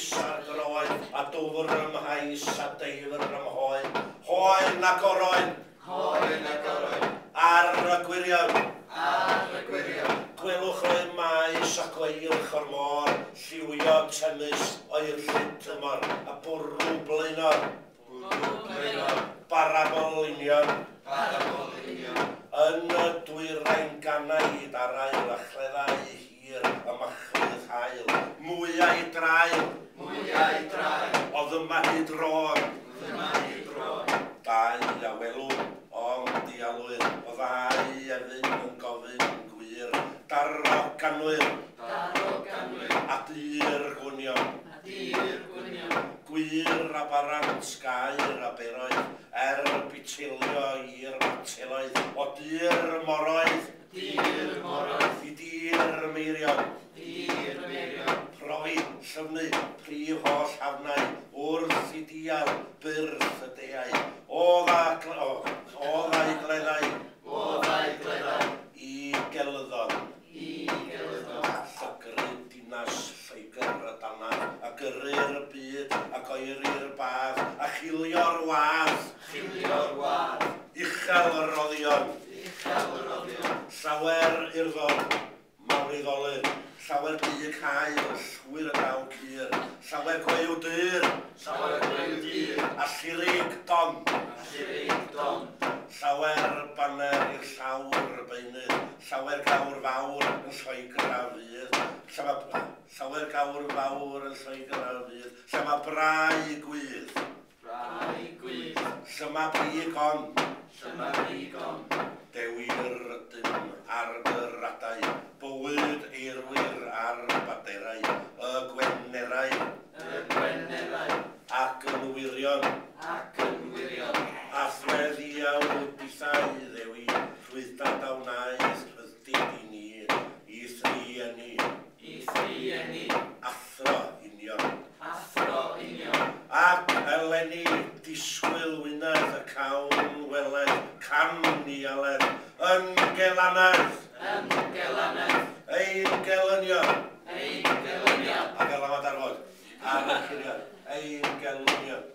maes a'r groen, a dwfr ym hais a deifr ym hoen. Hoen ac oroen, ar y gwirion, gwelwch o'i maes ac oeilch o'r môr, lliwio temus o'i'r llyd tymor, a bwrw blaenor, barabol union, yn y dwyrain ganau darail a chleddau hir y machrydd hael, mwyau drael, oedd yma hyd roen, dau a welw, ond dialwyr, o ddau efyn yn gofyn yn gwir, daro ganwyr, a dyr gwnion, gwir a barant gair a beroedd, bitilio i'r mateloedd, o dyr moroedd, i dyr meirion, profi, llyfnu, prif holl hafnau, wrth i dial, byrth y deau, oddau gleddau, i gelyddon, llygru dinas Lloegr y danad, a gyrru'r byd, ac oeri'r bath, a chilio'r wadd, uchel y roddion, llawer urddon, mawryddolyn, llawer big hael, llwyr y daw cyr, llawer gwew dyr, a llirig don, llawer baner i'r llawr beunydd, llawer gawr fawr yn Lloegr a fydd, llawer gawr fawr yn Lloegr a fydd, lle mae brau gwydd, lle mae brig on, dewir ydym ar gyradau, bywyd eirwyr ar baderau, y gwenerau, ac yn wirion, a threddiaw bithau ddewi, rhwyddad awnaeth rhyddid i ni, i thrienni, athro union, ac eleni disgwyl wynedd y cawn weled, can i aled, yn gelanedd, ein gelynion, a gael am adarfod, ar y curiad, ein gelynion.